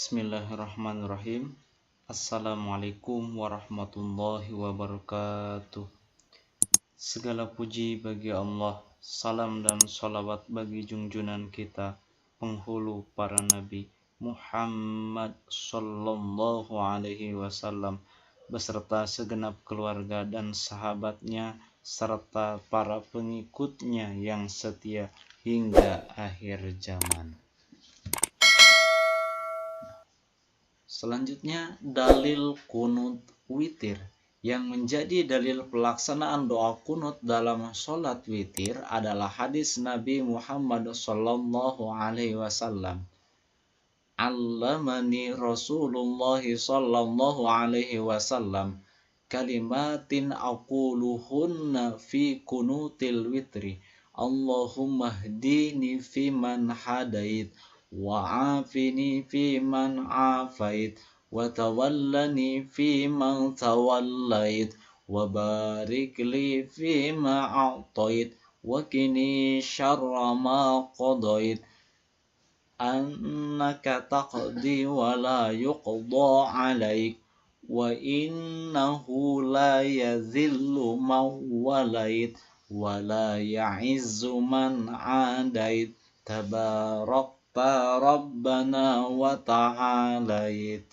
Bismillahirrahmanirrahim. Assalamualaikum warahmatullahi wabarakatuh. Segala puji bagi Allah, salam dan sholawat bagi junjungan kita, penghulu para nabi Muhammad sallallahu alaihi wasallam beserta segenap keluarga dan sahabatnya serta para pengikutnya yang setia hingga akhir zaman. Selanjutnya, dalil kunut witir. Yang menjadi dalil pelaksanaan doa kunut dalam sholat witir adalah hadis Nabi Muhammad sallallahu alaihi wasallam. Allamani Rasulullah sallallahu alaihi wasallam kalimatin aquluhunna fi kunutil witri. Allahumma hdini fi man hadait wa'afini fi man afait wa tawallani fi man tawallait wa barik li fi ma a'tait wa qini syarra ma qadait annaka taqdi wa la yuqda alaik wa innahu la yazillu man walait wa la ya'izzu man adait tabarak Rabbana wa ta'alait,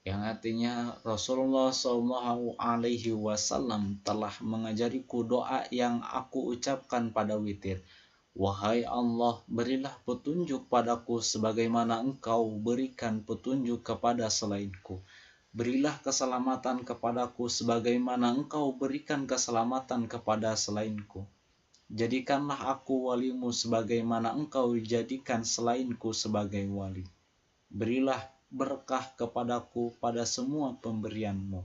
yang artinya Rasulullah SAW alaihi wasallam telah mengajariku doa yang aku ucapkan pada witir. Wahai Allah, berilah petunjuk padaku sebagaimana Engkau berikan petunjuk kepada selainku. Berilah keselamatan kepadaku sebagaimana Engkau berikan keselamatan kepada selainku. Jadikanlah aku walimu sebagaimana Engkau jadikan selainku sebagai wali. Berilah berkah kepadaku pada semua pemberianmu.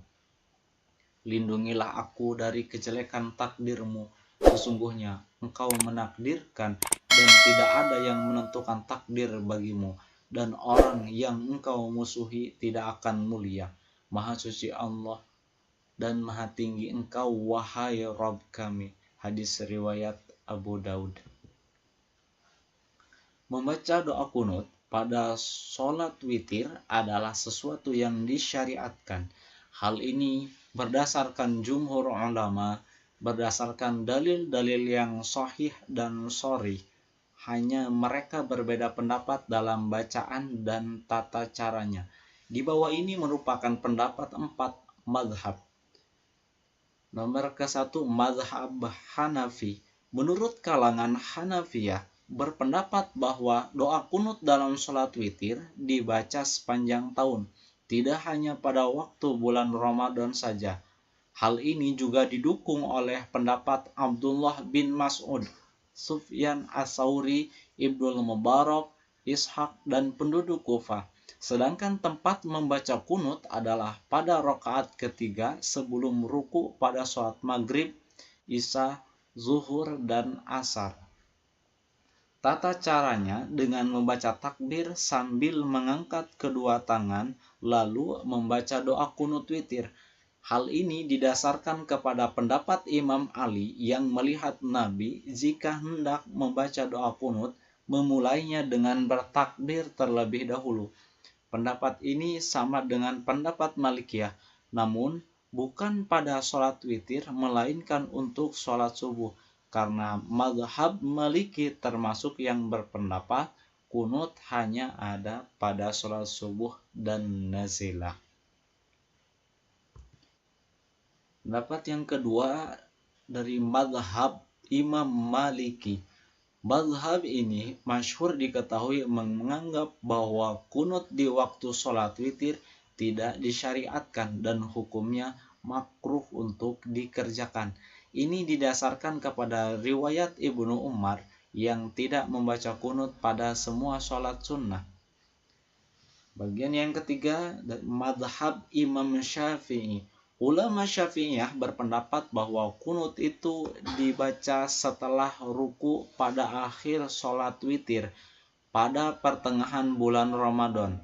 Lindungilah aku dari kejelekan takdirmu. Sesungguhnya Engkau menakdirkan dan tidak ada yang menentukan takdir bagimu. Dan orang yang Engkau musuhi tidak akan mulia. Maha suci Allah dan maha tinggi Engkau, wahai Rabb kami. Hadis riwayat Abu Daud. Membaca doa kunut pada sholat witir adalah sesuatu yang disyariatkan. Hal ini berdasarkan jumhur ulama, berdasarkan dalil-dalil yang sahih dan sharih. Hanya mereka berbeda pendapat dalam bacaan dan tata caranya. Di bawah ini merupakan pendapat 4 mazhab. Nomor ke-1, mazhab Hanafi. Menurut kalangan Hanafiyah, berpendapat bahwa doa kunut dalam sholat witir dibaca sepanjang tahun, tidak hanya pada waktu bulan Ramadan saja. Hal ini juga didukung oleh pendapat Abdullah bin Mas'ud, Sufyan Ats-Tsauri, Ibnul Mubarak, Ishaq, dan penduduk Kufah. Sedangkan tempat membaca kunut adalah pada rakaat ketiga sebelum ruku pada sholat maghrib, isya, zuhur, dan asar. Tata caranya dengan membaca takbir sambil mengangkat kedua tangan lalu membaca doa kunut witir. Hal ini didasarkan kepada pendapat Imam Ali yang melihat Nabi jika hendak membaca doa kunut memulainya dengan bertakbir terlebih dahulu. Pendapat ini sama dengan pendapat Malikiyah, namun bukan pada sholat witir melainkan untuk sholat subuh, karena mazhab Maliki termasuk yang berpendapat kunut hanya ada pada sholat subuh dan nazilah. Pendapat yang kedua dari mazhab Imam Maliki. Mazhab ini masyhur diketahui menganggap bahwa kunut di waktu sholat witir tidak disyariatkan dan hukumnya makruh untuk dikerjakan. Ini didasarkan kepada riwayat Ibnu Umar yang tidak membaca kunut pada semua sholat sunnah. Bagian yang ketiga, mazhab Imam Syafi'i. Ulama Syafi'iyah berpendapat bahwa kunut itu dibaca setelah ruku pada akhir sholat witir pada pertengahan bulan Ramadan.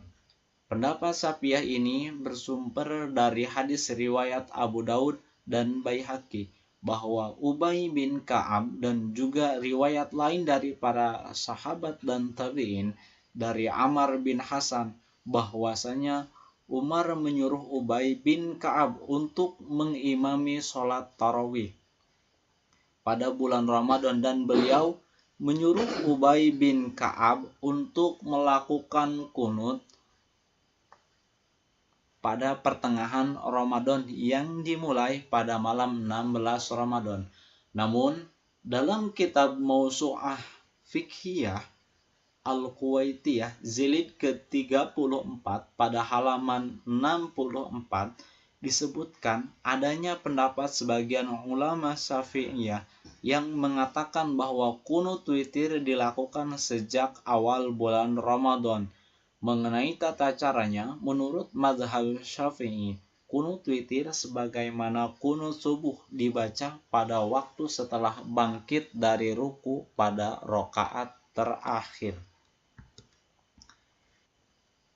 Pendapat Syafi'iyah ini bersumber dari hadis riwayat Abu Daud dan Baihaqi bahwa Ubay bin Ka'ab dan juga riwayat lain dari para sahabat dan tabi'in dari Ammar bin Hasan bahwasanya Umar menyuruh Ubay bin Ka'ab untuk mengimami sholat tarawih pada bulan Ramadan, dan beliau menyuruh Ubay bin Ka'ab untuk melakukan kunut pada pertengahan Ramadan yang dimulai pada malam 16 Ramadan. Namun dalam kitab Mausu'ah Fiqhiyah Al-Kuwaitiyah jilid ke-34 pada halaman 64 disebutkan adanya pendapat sebagian ulama Syafi'iyah yang mengatakan bahwa kunut witir dilakukan sejak awal bulan Ramadan. Mengenai tata caranya, menurut mazhab Syafi'i, kunut witir sebagaimana kunut subuh dibaca pada waktu setelah bangkit dari ruku pada rakaat terakhir.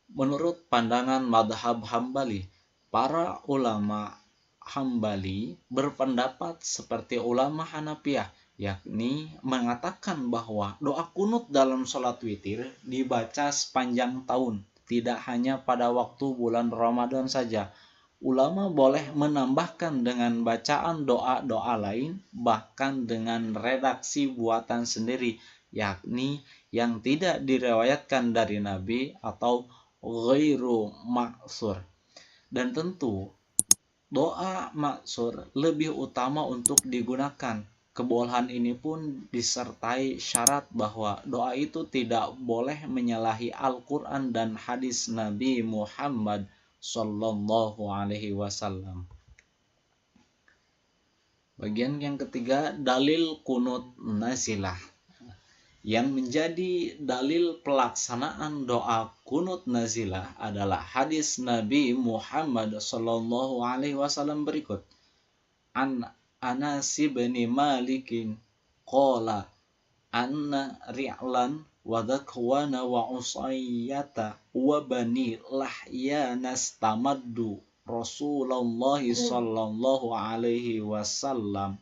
Menurut pandangan mazhab Hambali, para ulama Hambali berpendapat seperti ulama Hanafiyah, yakni mengatakan bahwa doa kunut dalam sholat witir dibaca sepanjang tahun, tidak hanya pada waktu bulan Ramadan saja. Ulama boleh menambahkan dengan bacaan doa-doa lain, bahkan dengan redaksi buatan sendiri, yakni yang tidak diriwayatkan dari Nabi atau ghairu maksur. Dan tentu doa maksur lebih utama untuk digunakan. Kebolehan ini pun disertai syarat bahwa doa itu tidak boleh menyalahi Al-Quran dan hadis Nabi Muhammad Sallallahu Alaihi Wasallam. Bagian yang ketiga, dalil kunut nazilah. Yang menjadi dalil pelaksanaan doa kunut nazilah adalah hadis Nabi Muhammad Sallallahu Alaihi Wasallam berikut. An Anas bin Malikin qala anna ri'lan wa dhakwana wa usayyata wa bani lahyana stamaddu Rasulullah sallallahu alaihi wasallam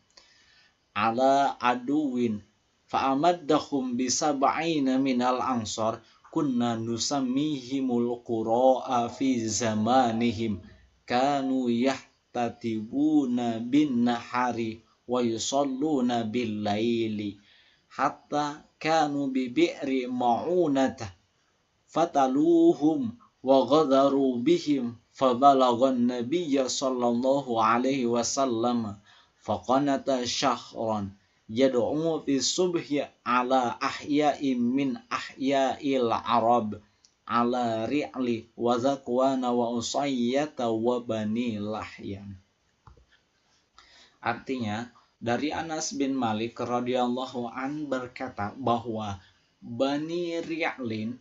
ala aduwin fa'amaddahum bisab'ina minal ansar kunna nusammihimul qura'a fi zamanihim kanu yahtatibuna bin nahari wa yusalluna bil laili hatta kanu bi bi'ri ma'unata fataluhum wa ghadaru bihim fabalaghan nabiyya sallallahu alaihi wasallam faqanata syahran yad'u fi subhi ala ahya'in min ahya'il arab ala ri'li wa zakwana wa usayyata wa bani lahyan. Artinya, dari Anas bin Malik radhiyallahu an berkata bahwa Bani Ri'lin,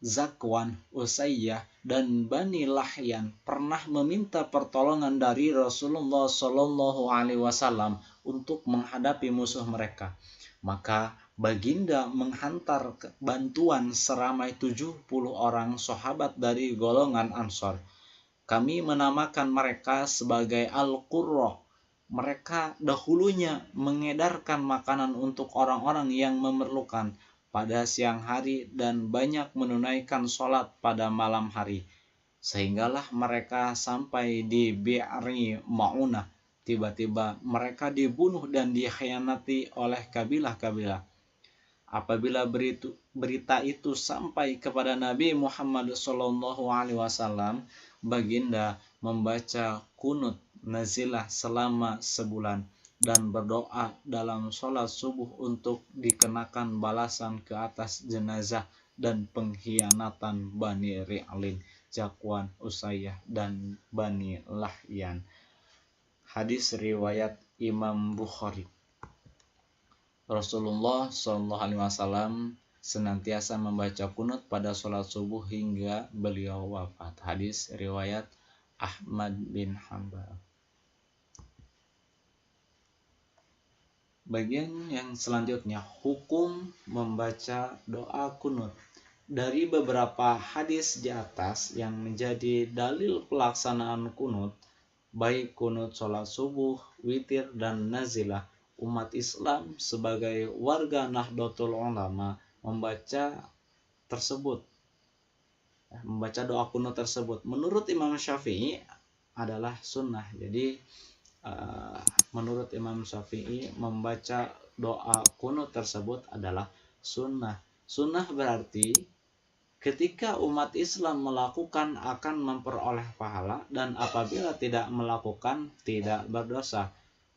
Zakwan, Usayyah, dan Bani Lahyan pernah meminta pertolongan dari Rasulullah Shallallahu Alaihi Wasallam untuk menghadapi musuh mereka. Maka Baginda menghantar bantuan seramai 70 orang sahabat dari golongan Ansor. Kami menamakan mereka sebagai Al-Qurra. Mereka dahulunya mengedarkan makanan untuk orang-orang yang memerlukan pada siang hari dan banyak menunaikan sholat pada malam hari. Sehinggalah mereka sampai di Bi'ri Ma'unah. Tiba-tiba mereka dibunuh dan dikhianati oleh kabilah-kabilah. Apabila berita itu sampai kepada Nabi Muhammad SAW, Baginda membaca kunut nazilah selama sebulan dan berdoa dalam sholat subuh untuk dikenakan balasan ke atas jenazah dan pengkhianatan Bani Ri'lin, Zakwan, Usayyah, dan Bani Lahyan. Hadis riwayat Imam Bukhari. Rasulullah SAW senantiasa membaca kunut pada sholat subuh hingga beliau wafat. Hadis riwayat Ahmad bin Hanbal. Bagian yang selanjutnya, hukum membaca doa kunut. Dari beberapa hadis di atas yang menjadi dalil pelaksanaan kunut, baik kunut sholat subuh, witir, dan nazilah, umat Islam sebagai warga Nahdlatul Ulama membaca tersebut membaca doa kunut tersebut menurut Imam Syafi'i adalah sunnah. Jadi menurut Imam Syafi'i membaca doa kunut tersebut adalah sunnah. Sunnah berarti ketika umat Islam melakukan akan memperoleh pahala, dan apabila tidak melakukan tidak berdosa.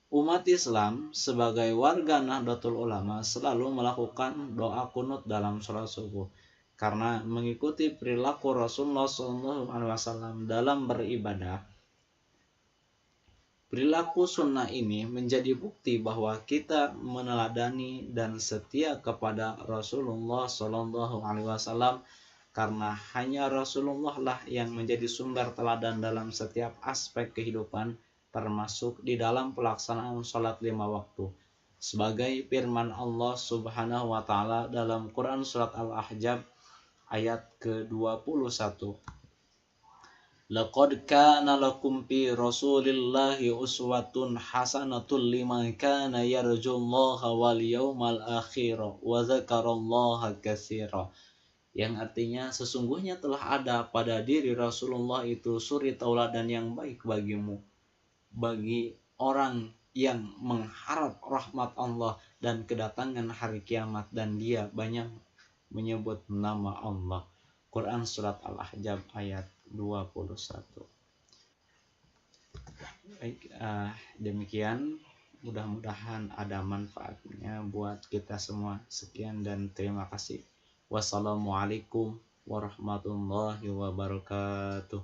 Umat Islam sebagai warga Nahdlatul Ulama selalu melakukan doa kunut dalam sholat subuh karena mengikuti perilaku Rasulullah SAW dalam beribadah. Perilaku sunnah ini menjadi bukti bahwa kita meneladani dan setia kepada Rasulullah SAW, karena hanya Rasulullah lah yang menjadi sumber teladan dalam setiap aspek kehidupan, termasuk di dalam pelaksanaan sholat 5 waktu. Sebagai firman Allah Subhanahu wa Ta'ala dalam Quran Surat Al-Ahzab ayat ke-21. Laqad kana lakum fi Rasulillahi uswatun hasanatun liman kana yarjullaha wal yawmal akhir wa dzakarallaha katsira. Yang artinya sesungguhnya telah ada pada diri Rasulullah itu suri tauladan yang baik bagimu, bagi orang yang mengharap rahmat Allah dan kedatangan hari kiamat, dan dia banyak menyebut nama Allah. Quran Surat Al-Ahzab ayat 21. Baik, demikian, mudah-mudahan ada manfaatnya buat kita semua. Sekian dan terima kasih. Wassalamualaikum warahmatullahi wabarakatuh.